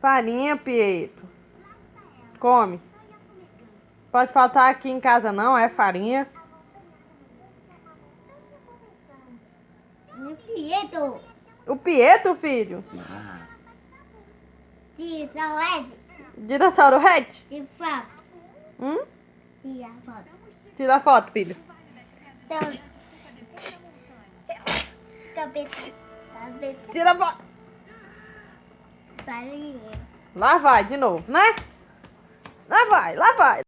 Farinha, Pietro. Come. Pode faltar aqui em casa não, é farinha. Pietro. O Pietro, filho? Dinossauro Rex? De fato. Tira a foto. Tira a foto, filho. Então, cabeça. Tira a foto. Farinha. Lá vai de novo, né? Lá vai, lá vai.